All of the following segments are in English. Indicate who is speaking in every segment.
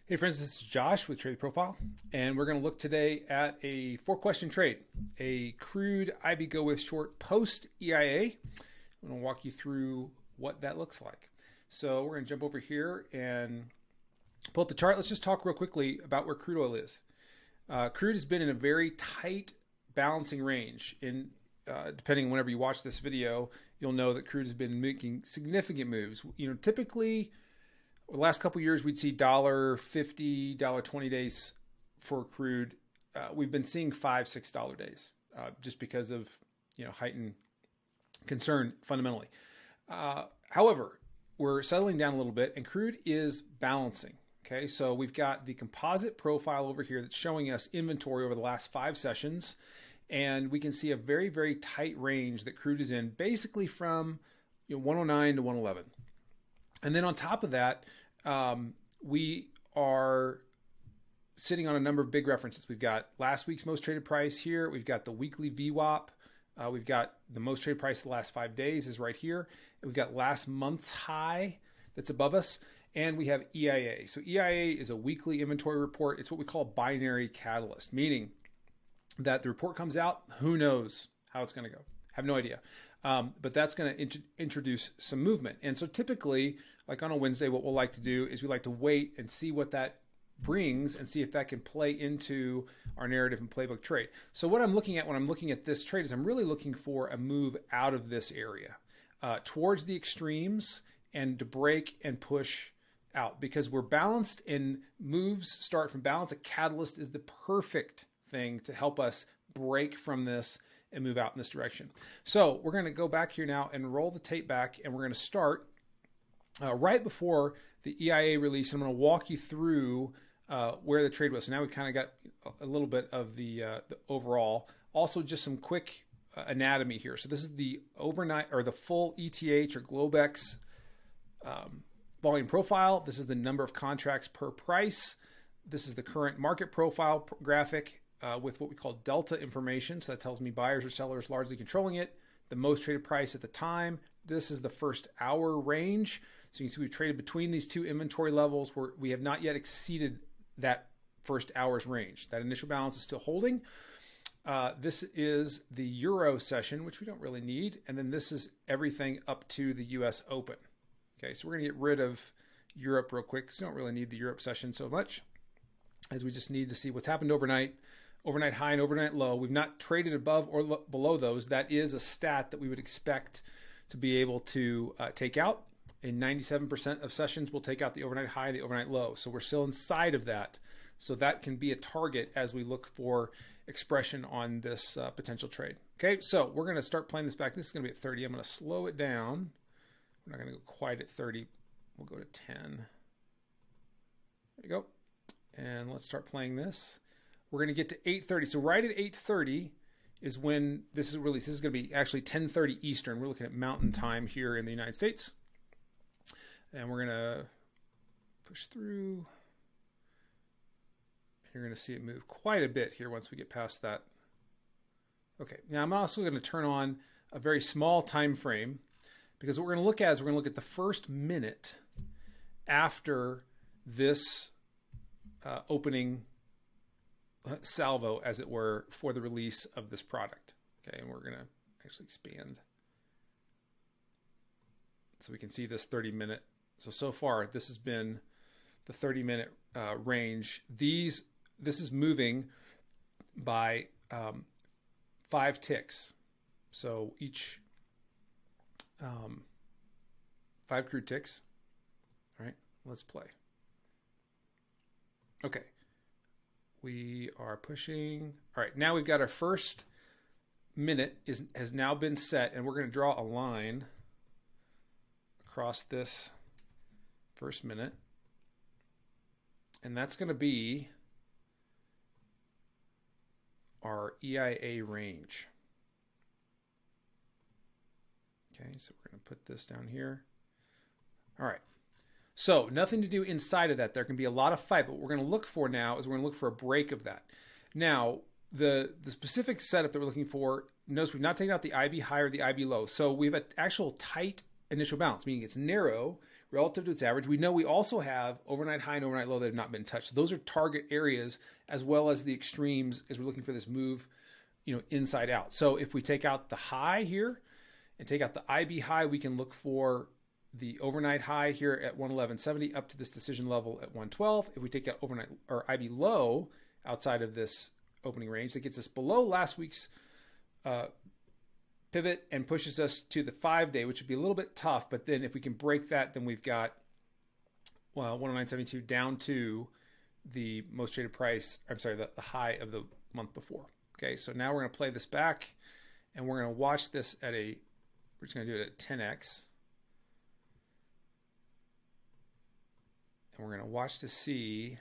Speaker 1: Hey friends, this is Josh with Trade Profile, and we're going to look today at a 4-question trade, a crude IB go with short post EIA. I'm going to walk you through what that looks like. So we're going to jump over here and pull up the chart. Let's just talk real quickly about where crude oil is. Crude has been in a very tight balancing range. Depending on whenever you watch this video, you'll know that crude has been making significant moves. Typically, the last couple of years, we'd see $1.50, $1.20 days for crude. We've been seeing $5, $6 days just because of heightened concern fundamentally. However, we're settling down a little bit, and crude is balancing. Okay, so we've got the composite profile over here that's showing us inventory over the last 5 sessions, and we can see a very, very tight range that crude is in, basically from 109 to 111. And then on top of that, we are sitting on a number of big references. We've got last week's most traded price here. We've got the weekly VWAP. We've got the most traded price of the last 5 days is right here. We've got last month's high that's above us. And we have EIA. So EIA is a weekly inventory report. It's what we call a binary catalyst, meaning that the report comes out, who knows how it's going to go. Have no idea. But that's going to introduce some movement. And so typically, like on a Wednesday, what we'll like to do is we like to wait and see what that brings and see if that can play into our narrative and playbook trade. So what I'm looking at when I'm looking at this trade is I'm really looking for a move out of this area towards the extremes and to break and push out, because we're balanced and moves start from balance. A catalyst is the perfect thing to help us break from this and move out in this direction. So we're going to go back here now and roll the tape back, and we're going to start right before the EIA release. I'm going to walk you through where the trade was. So now we've kind of got a little bit of the overall. Also, just some quick anatomy here. So this is the overnight or the full ETH or Globex volume profile. This is the number of contracts per price. This is the current market profile graphic with what we call delta information. So that tells me buyers or sellers largely controlling it. The most traded price at the time. This is the first hour range. So you can see we've traded between these two inventory levels where we have not yet exceeded that first hour's range. That initial balance is still holding. This is the Euro session, which we don't really need. And then this is everything up to the US Open. Okay, so we're going to get rid of Europe real quick because we don't really need the Europe session so much, as we just need to see what's happened overnight high and overnight low. We've not traded above or below those. That is a stat that we would expect to be able to take out. In 97% of sessions, we'll take out the overnight high, the overnight low. So we're still inside of that. So that can be a target as we look for expression on this potential trade. Okay, so we're going to start playing this back. This is going to be at 30. I'm going to slow it down. We're not going to go quite at 30. We'll go to 10. There you go. And let's start playing this. We're going to get to 8:30. So right at 8:30 is when this is released. This is going to be actually 10:30 Eastern. We're looking at Mountain Time here in the United States. And we're going to push through. You're going to see it move quite a bit here once we get past that. Okay, now I'm also going to turn on a very small time frame, because what we're going to look at is we're going to look at the first minute after this opening salvo, as it were, for the release of this product. Okay, and we're going to actually expand so we can see this 30-minute. So far, this has been the 30-minute range. This is moving by 5 ticks. So each 5 crude ticks. All right, let's play. Okay, we are pushing. All right, now we've got our first minute has now been set, and we're going to draw a line across this first minute, and that's going to be our EIA range. Okay, so we're going to put this down here. All right, so nothing to do inside of that. There can be a lot of fight, but what we're going to look for now is we're going to look for a break of that. Now, the specific setup that we're looking for, notice we've not taken out the IB high or the IB low. So we have an actual tight initial balance, meaning it's narrow. relative to its average. We know we also have overnight high and overnight low that have not been touched. So those are target areas as well as the extremes as we're looking for this move, inside out. So if we take out the high here and take out the IB high, we can look for the overnight high here at 111.70 up to this decision level at 112. If we take out overnight or IB low outside of this opening range, that gets us below last week's pivot and pushes us to the 5-day, which would be a little bit tough. But then if we can break that, then we've got, 109.72 down to the most traded price. I'm sorry, the high of the month before. Okay, so now we're going to play this back and we're going to watch this we're just going to do it at 10x. And we're going to watch to see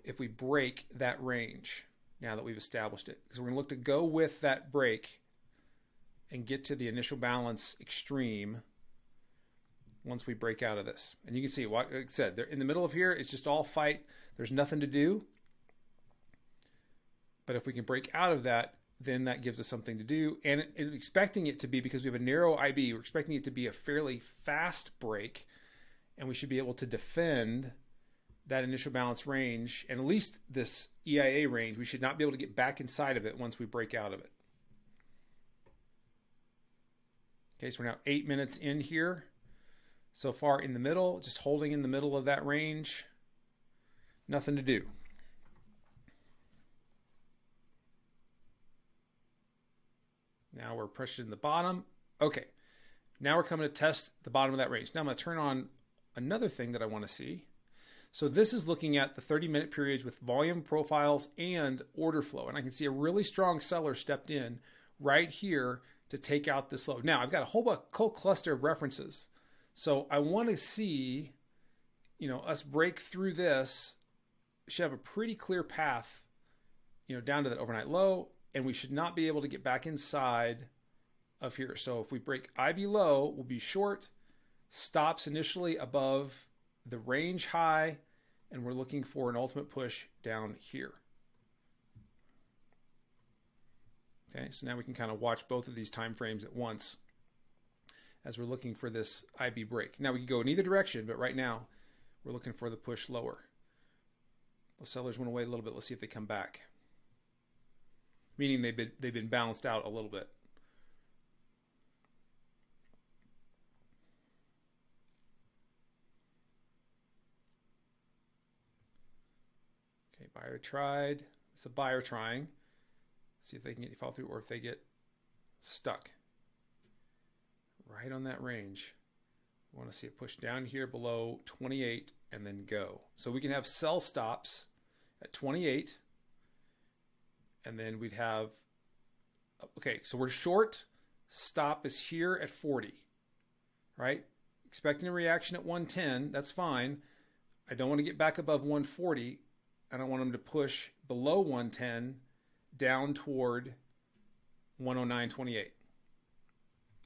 Speaker 1: if we break that range now that we've established it. Because we're going to look to go with that break and get to the initial balance extreme once we break out of this. And you can see, like I said, they're in the middle of here. It's just all fight. There's nothing to do. But if we can break out of that, then that gives us something to do. And expecting it to be, because we have a narrow IB, we're expecting it to be a fairly fast break. And we should be able to defend that initial balance range, and at least this EIA range. We should not be able to get back inside of it once we break out of it. Okay, so we're now 8 minutes in here. So far in the middle, just holding in the middle of that range. Nothing to do. Now we're pushing the bottom. Okay, now we're coming to test the bottom of that range. Now I'm going to turn on another thing that I want to see. So this is looking at the 30-minute periods with volume profiles and order flow. And I can see a really strong seller stepped in right here to take out this low. Now I've got a whole cluster of references. So I want to see, us break through this. We should have a pretty clear path, down to that overnight low. And we should not be able to get back inside of here. So if we break IB low, we'll be short. Stops initially above the range high, and we're looking for an ultimate push down here. Okay, so now we can kind of watch both of these time frames at once as we're looking for this IB break. Now we can go in either direction, but right now we're looking for the push lower. The sellers went away a little bit. Let's see if they come back. Meaning they've been balanced out a little bit. Okay, buyer tried. It's a buyer trying. See if they can follow through or if they get stuck. Right on that range. We want to see it push down here below 28 and then go. So we can have sell stops at 28. And then we'd have, okay, so we're short. Stop is here at 40, right? Expecting a reaction at 110, that's fine. I don't want to get back above 140. I don't want them to push below 110 down toward 109.28. All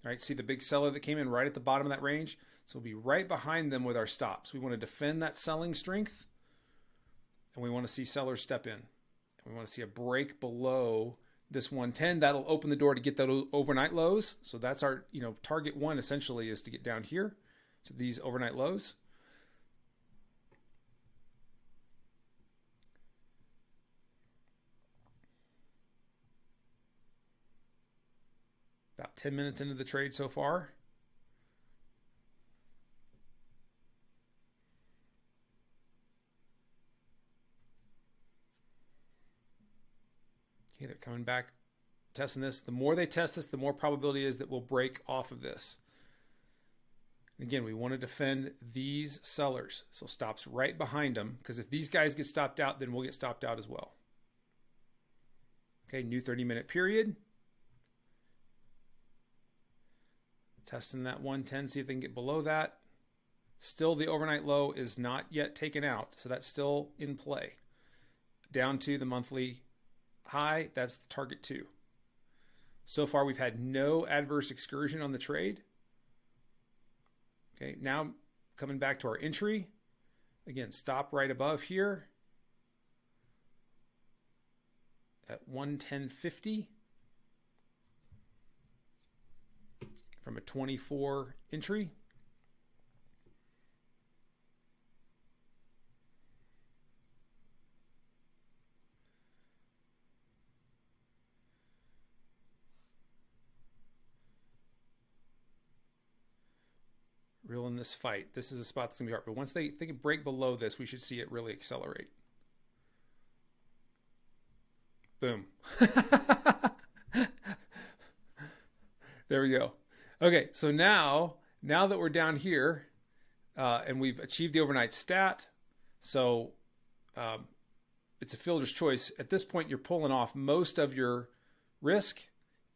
Speaker 1: right, see the big seller that came in right at the bottom of that range? So we'll be right behind them with our stops. We want to defend that selling strength, and we want to see sellers step in. We want to see a break below this 110. That'll open the door to get those overnight lows. So that's our, target one essentially is to get down here to these overnight lows. About 10 minutes into the trade so far. Okay, they're coming back, testing this. The more they test this, the more probability is that we'll break off of this. Again, we want to defend these sellers. So stops right behind them, because if these guys get stopped out, then we'll get stopped out as well. Okay, new 30-minute period. Testing that 110, see if they can get below that. Still, the overnight low is not yet taken out, so that's still in play. Down to the monthly high, that's the target 2. So far, we've had no adverse excursion on the trade. Okay, now coming back to our entry. Again, stop right above here at 110.50 from a 24 entry. real in this fight. This is a spot that's going to be hard. But once they can break below this, we should see it really accelerate. Boom. There we go. Okay, so now that we're down here and we've achieved the overnight stat, so it's a fielder's choice. At this point, you're pulling off most of your risk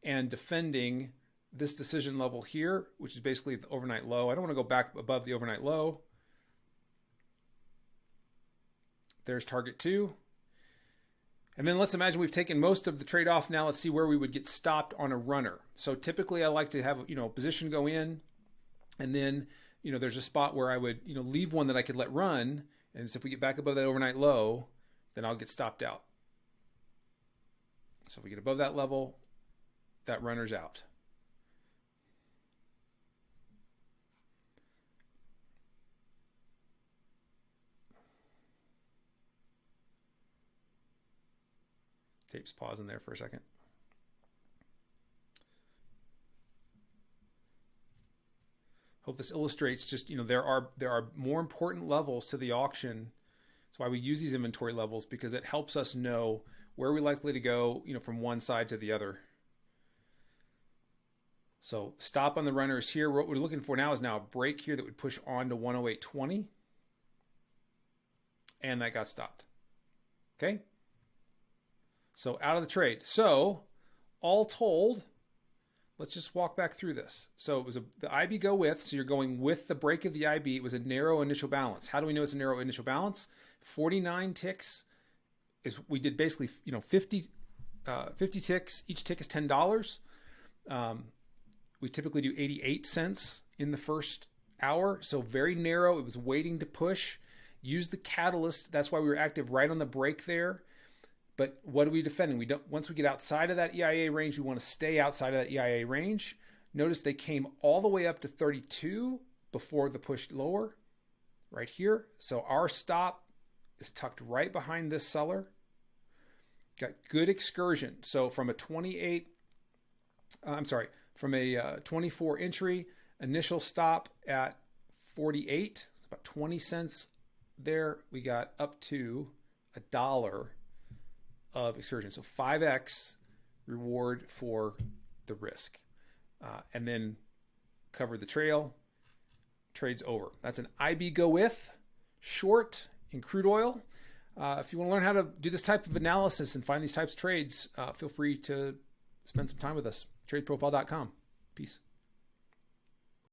Speaker 1: and defending this decision level here, which is basically the overnight low. I don't want to go back above the overnight low. There's target 2. And then let's imagine we've taken most of the trade off. Now let's see where we would get stopped on a runner. So typically I like to have, a position go in, and then, there's a spot where I would, leave one that I could let run. And so if we get back above that overnight low, then I'll get stopped out. So if we get above that level, that runner's out. Tape's pausing there for a second. Hope this illustrates just, there are more important levels to the auction. That's why we use these inventory levels, because it helps us know where we're likely to go, from one side to the other. So stop on the runners here. What we're looking for now is a break here that would push on to 108.20. And that got stopped. Okay. So out of the trade. So all told, let's just walk back through this. So it was the IB go with, so you're going with the break of the IB. It was a narrow initial balance. How do we know it's a narrow initial balance? 49 ticks is, we did basically, 50 ticks. Each tick is $10. We typically do 88 cents in the first hour. So very narrow. It was waiting to push. Use the catalyst. That's why we were active right on the break there. But what are we defending? Once we get outside of that EIA range, we want to stay outside of that EIA range. Notice they came all the way up to 32 before the push lower right here. So our stop is tucked right behind this seller. Got good excursion. So from a 24 entry, initial stop at 48, about 20 cents there. We got up to $1 of excursion. So 5x reward for the risk. And then cover the trail. Trade's over. That's an IB go with short in crude oil. If you want to learn how to do this type of analysis and find these types of trades, feel free to spend some time with us. Tradeprofile.com. Peace.